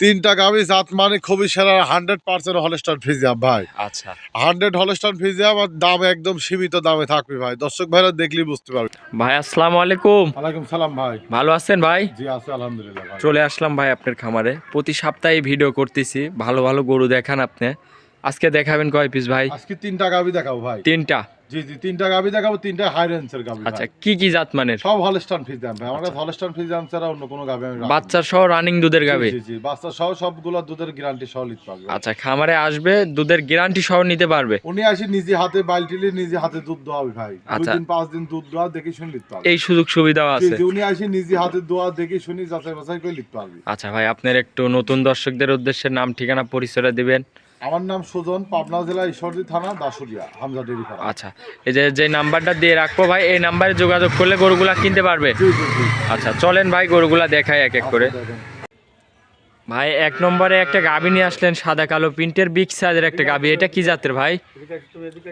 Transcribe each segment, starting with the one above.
তিনটা গাভী জাত মানে খুবই সেরা 100% হলস্টাইন ফ্রিজিয়ান ভাই। আচ্ছা 100 হলস্টাইন ফ্রিজিয়ান আর দাম একদম সীমিত দামে থাকবে ভাই। দর্শক ভাইরা দেখলেই বুঝতে পারবে। ভাই, আসসালামু আলাইকুম। ওয়ালাইকুম সালাম ভাই। ভালো আছেন ভাই? জি আছি আলহামদুলিল্লাহ ভাই। চলে আসলাম ভাই আপনার খামারে। প্রতি সপ্তাহে ভিডিও করতেছি, ভালো ভালো গরু দেখান আপনি। আজকে দেখাবেন কয় পিস ভাই? আজকে তিনটা গাভী দেখাবো ভাই। তিনটা? জি তিনটা গাভী দেখাবো, তিনটা হাই রেঞ্জের গাভী। আচ্ছা, কি কি জাত মানের? সব হলস্টাইন ফ্রিজিয়ান ভাই। আমার কাছে হলস্টাইন ফ্রিজিয়ান ছাড়া অন্য কোনো গাভী আমি রাখি না। বাচ্চা সহ রানিং দুধের গাভী? জি বাচ্চা সহ সবগুলো দুধের গ্যারান্টি সহ নিতে পারবে। আচ্ছা, খামারে আসবে দুধের গ্যারান্টি সহ নিতে পারবে? উনি আসি নিজে হাতে বালতিলে নিজে হাতে দুধ দোয়াবে ভাই। 2 দিন 5 দিন দুধ দোয়া দেখে শুনে নিতে পারবে। এই সুযোগ সুবিধাও আছে? জি উনি আসি নিজে হাতে দোয়া দেখে শুনি যাচাই বাছাই করে নিতে পারবে। আচ্ছা ভাই, আপনার একটু নতুন দর্শকদের উদ্দেশ্যে নাম ঠিকানা পরিচয়টা দিবেন। আমার নাম সুজন, পাবনা জেলা ঈশ্বরদী থানা দাসুরিয়া, হামজা ডেইরি ফার্ম। আচ্ছা, এই যে নাম্বারটা দিয়ে রাখবো ভাই, এই নাম্বারে যোগাযোগ করলে গরুগুলা কিনতে পারবে? জি আচ্ছা, চলেন ভাই গরুগুলা দেখাই এক এক করে। দেখেন। ভাই, এক নম্বরে একটা গাভী নিয়ে আসলেন, সাদা কালো প্রিন্টের বিগ সাইজের একটা গাভী। এটা কি জাতের ভাই?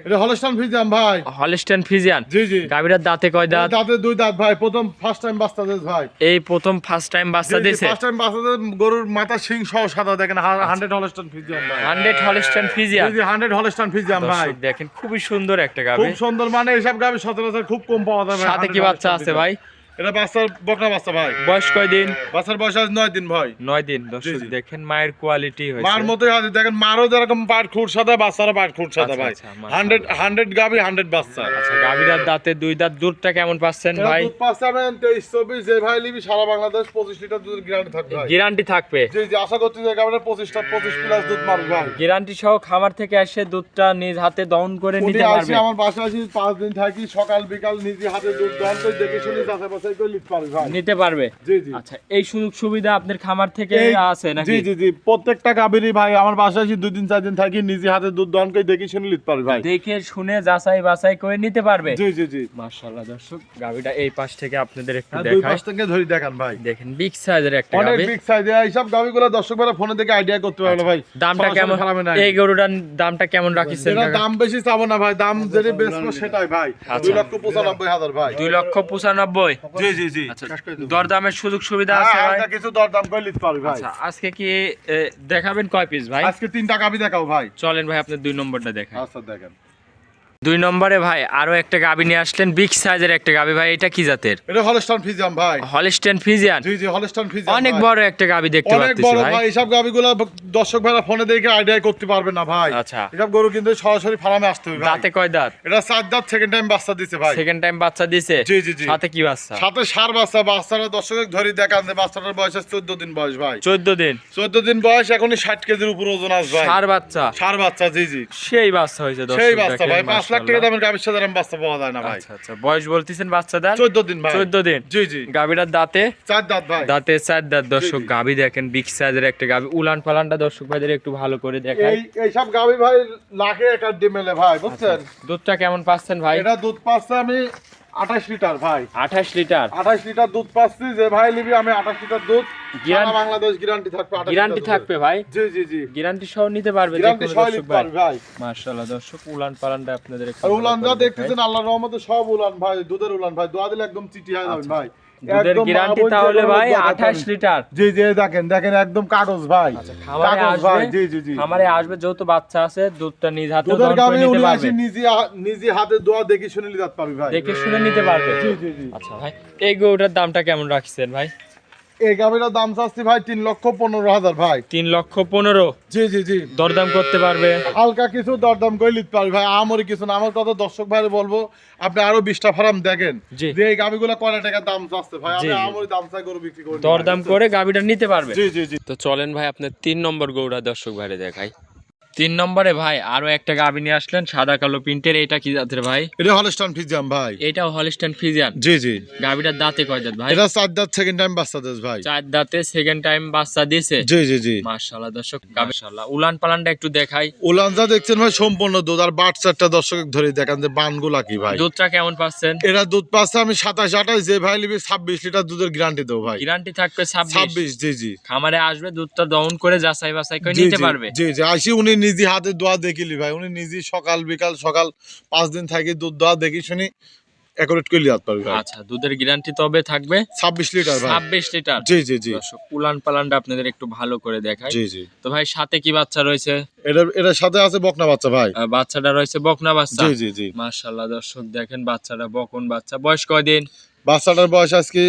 এটা হলস্টাইন ফ্রিজিয়ান ভাই। Holstein Friesian? জি গাভীটার দাঁতে কয় দাঁত? দাঁতে 2 দাঁত ভাই। প্রথম ফার্স্ট টাইম বাচ্চা দিয়েছে ভাই। এই প্রথম ফার্স্ট টাইম বাচ্চা দিয়েছে? ফার্স্ট টাইম বাচ্চা দিয়েছে। গরুর মাথা শিং সহ সাদা দেখেন। 100 হলস্টাইন ফ্রিজিয়ান ভাই। 100 হলস্টাইন ফ্রিজিয়ান? জি 100 হলস্টাইন ফ্রিজিয়ান ভাই। দর্শক দেখেন, খুবই সুন্দর একটা গাভী। খুব সুন্দর, মানে এইসব গাভী সচরাচর খুব কম পাওয়া যায় ভাই। সাথে কি বাচ্চা আছে ভাই? এটা বাচ্চার বকনা বাচ্চা ভাই। বয়স কয় দিন? বাচ্চার বয়স আজ 9 দিন ভাই। 9 দিন। দর্শক দেখেন মায়ের কোয়ালিটি হয়েছে। মার মতোই আছে দেখেন। মারও যেরকম পাট খুঁট সাদা, বাচ্চারও পাট খুঁট সাদা ভাই। 100 গাভী 100 বাচ্চা। আচ্ছা, গাভীটার দাঁতে 2 দাঁত। দুধটা কেমন পাচ্ছেন ভাই? দুধ পাচ্ছেন 23-24, যে ভাই নিবি সারা বাংলাদেশ 25 লিটার দুধের গ্যারান্টি থাকবে ভাই। গ্যারান্টি থাকবে? জি আশা করছি যে গাভীটা 25 প্লাস দুধ মারবে ভাই। গ্যারান্টি সহ খামার থেকে এসে দুধটা নিজ হাতে দহন করে নিতে পারবে? আমার বাসায় আসি 5 দিন থাকি, সকাল বিকাল নিজে হাতে দুধ দহন করে দেখে শুনে যাচাই বাছাই করে নিতে পারবে ভাই। নিতে পারবে? জি আচ্ছা, এই সুযোগ সুবিধা আপনার খামার থেকে আছে নাকি? জি প্রত্যেকটা গাভীরই ভাই আমার বাসায় আসি 2 দিন 4 দিন থাকি, নিজে হাতে দুধ দহন করে দেখে শুনে নিতে পারবে ভাই। দেখে শুনে যাচাই বাছাই করে নিতে পারবে? জি মাশাআল্লাহ। দর্শক, গাভীটা এই পাশ থেকে আপনাদের একটু দুই দেখাই। পাশ থেকে ধরি দেখান ভাই। দেখেন বিগ সাইজের একটা অনেক গাভী। Big size. এইসব গাভীগুলো দর্শকরা ফোনে দেখে আইডিয়া করতে পারবে ভাই। দামটা কেমন? এই গরুটার দামটা কেমন রাখিছেন? এটা দাম বেশি চাবো না ভাই, দাম যেটা বেচবো সেটাই ভাই। 2,95,000 ভাই। 2,95,000? জি আচ্ছা, দরদামের সুযোগ সুবিধা আছে ভাই? হালকা কিছু দরদাম করে নিতে পারবে ভাই। আচ্ছা, আজকে কি দেখাবেন কয় পিস ভাই? আজকে 3টা গাভী দেখাও ভাই। চলেন ভাই, আপনার 2 নম্বরটা দেখাই। আচ্ছা দেখেন। 2 নম্বরে ভাই আরো একটা গাভী নিয়ে আসলেন, বিগ সাইজের একটা গাভী। ভাই, এটা কি জাতের? এটা হলস্টাইন ফ্রিজিয়ান ভাই। Holstein Friesian? জি হলস্টাইন ফ্রিজিয়ান। অনেক বড় একটা গাভী দেখতে অনেক পাচ্ছি বড় ভাই। ভাই। এইসব গাভীগুলো দর্শক ভাইরা ফোনে দেখে আইডিয়া করতে পারবে না ভাই। আচ্ছা, এসব গরু কিন্তু সরাসরি ফার্মে আসতে হবে ভাই। দাঁতে কয় দাঁত? এটা 4 দাঁত, সেকেন্ড টাইম বাচ্চা দিছে ভাই। সেকেন্ড টাইম বাচ্চা দিছে? জি সাথে কি বাচ্চা? সাথে সার বাচ্চা। বাচ্চাটা দর্শক ধরে দেখান যে বাচ্চাটার বয়স 14 দিন বয়স ভাই। 14 দিন? 14 দিন বয়স, এখনই 60 কেজির উপর ওজন আছে ভাই। সার বাচ্চা? সার বাচ্চা জি সেই বাচ্চা হয়েছে দর্শক। সেই বাচ্চা দেখেন, ভাই। 5 লাখ টাকা মাশাআল্লাহ। দামের গাভীর সাথে এরকম বাচ্চা পাওয়া যায় না ভাই। আচ্ছা, বয়স বলতেছেন বাচ্চাদার? 14 দিন ভাই। 14 দিন? জি গাভীটার দাঁতে? 4 দাঁত ভাই। দাঁতে 4 দাঁত। দর্শক, গাভী দেখেন বিগ সাইজের একটা গাভী। উলান পালানটা দর্শক ভাইদের একটু ভালো করে দেখাই। এইসব গাভী ভাই লাখে একটা ডিমেলে ভাই, বুঝছেন? দুধটা কেমন পাচ্ছেন ভাই? এটা দুধ পাচ্ছে আমি 28 লিটার ভাই। 28 লিটার? 28 লিটার দুধ পাচ্ছি। যে ভাই নিবি আমি 28 লিটার দুধ গ্যারান্টি? সারা বাংলাদেশ গ্যারান্টি থাকবে। 28 গ্যারান্টি লিটার থাকবে ভাই? জি গ্যারান্টি সহ নিতে পারবে গ্যারান্টি যে কোনো সহ দর্শক নিতে পারবে ভাই। মাশাআল্লাহ। দর্শক, উলান পালানটা আপনাদের একটু আর ভালো উলান যা করে দেখতেছেন দেখাই। আল্লাহর রহমতে সব উলান ভাই, দুধের উলান ভাই। দোয়া দিলে একদম চিটি হয়ে যাবে ভাই। দুধের একদম গ্যারান্টি মা তাহলে বলছে ভাই কোনো দরকার 28 নেই। লিটার? জি দেখেন একদম কাগজ ভাই। খামারে কাগজ ভাই। আসবে? জি খামারে আসবে, যেহেতু বাচ্চা আছে, দুধটা নিজ হাতে দুধের দহন করে গাভী নিতে উনি পারবে? আসি নিজে হাতে দোয়া দেখে শুনে নিতে পারবে ভাই। দেখে শুনে নিতে পারবে? জি আচ্ছা ভাই, এই গরুটার দামটা কেমন রাখছেন ভাই? এই গাভীটার দাম চাচ্ছি ভাই 3,15,000 ভাই। 3,15,000? জি দরদাম করতে পারবে? হালকা কিছু দরদাম করে নিতে পারবে ভাই। আমরি কিছু না। আমার কথা দর্শক ভাইরে বলবো, আপনি আরো 20টা ফার্ম দেখেন জি। যে এই গাভীগুলো কত টাকা দাম চাচ্ছে ভাই। আমি জি। আমরি দাম চাই গরু বিক্রি করি। দরদাম করে গাভীটা নিতে পারবে? জি তো চলেন ভাই, আপনার 3 নম্বর গরুটা দর্শক ভাইরে দেখাই। 3 নম্বরে ভাই আরো একটা গাভী নিয়ে আসলেন, সাদা কালো প্রিন্টের। এটা কি জাতের ভাই? এটা হলস্টাইন ফ্রিজিয়ান ভাই। এটাও হলস্টাইন ফ্রিজিয়ান? জি গাভীটার দাঁতে কয় দাঁত ভাই? এটা 4 দাঁত, সেকেন্ড টাইম বাচ্চা দিয়েছে ভাই। 4 দাঁতে, সেকেন্ড টাইম বাচ্চা দিয়েছে? জি মাশাআল্লাহ। দর্শক, মাশাআল্লাহ। উলান পালানটা একটু দেখাই। উলান যা দেখছেন ভাই সম্পূর্ণ দুধ। আর বাচ্চাটা দর্শক ধরে দেখান যে বানগুলা কি ভাই। দুধটা কেমন পাচ্ছেন? এরা দুধ পাচ্ছে আমি 27-28, যে ভাই নিবি 26 লিটার দুধের গ্যারান্টি দেবো ভাই। গ্যারান্টি থাকবে 26? জি খামারে আসবে, দুধটা দহন করে যাচাই বাছাই করে নিতে পারবে? জি আসি উনি নিজে হাতে দোয়া দেখিলি ভাই। উনি নিজে সকাল বিকাল 5 দিন থাকি দুধ দোয়া দেখি শুনি অ্যাকুরেট করে লিয়াত পারবি ভাই। আচ্ছা, দুধের গ্যারান্টি তবে থাকবে 26 লিটার ভাই। 26 লিটার। জি জি জি দর্শক পুলান পালানটা আপনাদের একটু ভালো করে দেখাই। জি জি। তো ভাই সাথে কি বাচ্চা রয়েছে? এটার সাথে আছে বকনা বাচ্চা ভাই। বাচ্চাটা রয়েছে বকনা বাচ্চা। জি জি জি। মাশাআল্লাহ দর্শক দেখেন বাচ্চাটা বকন বাচ্চা। বয়স কয়দিন? বাচ্চাটার বয়স আজকে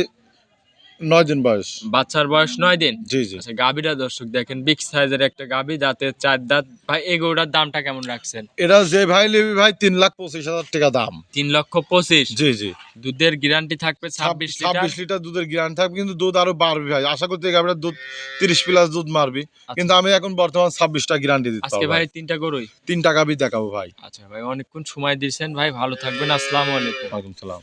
9 দিন বয়স। বাচ্চার বয়স 9 দিন। জি জি। আচ্ছা, গাভীটা দর্শক দেখেন বিগ সাইজের একটা গাভী, দাঁতের 4 দাঁত। ভাই এই গরুটার দামটা কেমন রাখছেন? এটা যে ভাই নেবি ভাই 3,25,000 টাকা দাম। 3,25,000। জি জি। দুধের গ্যারান্টি থাকবে 26 লিটার। 26 লিটার দুধের গ্যারান্টি থাকবে, কিন্তু দুধ আরো বাড়বে ভাই। আশা করতে গাভীটা দুধ 30 প্লাস দুধ মারবি, কিন্তু আমি এখন বর্তমান 26টা গ্যারান্টি দিতে আজকে পারবো ভাই ভাই। 3টা গরুই 3টা গাভী দেখাবো ভাই। আচ্ছা ভাই, অনেকক্ষণ সময় দিয়েছেন ভাই, ভালো থাকবেন। আসসালামু আলাইকুম। ওয়ালাইকুম সালাম।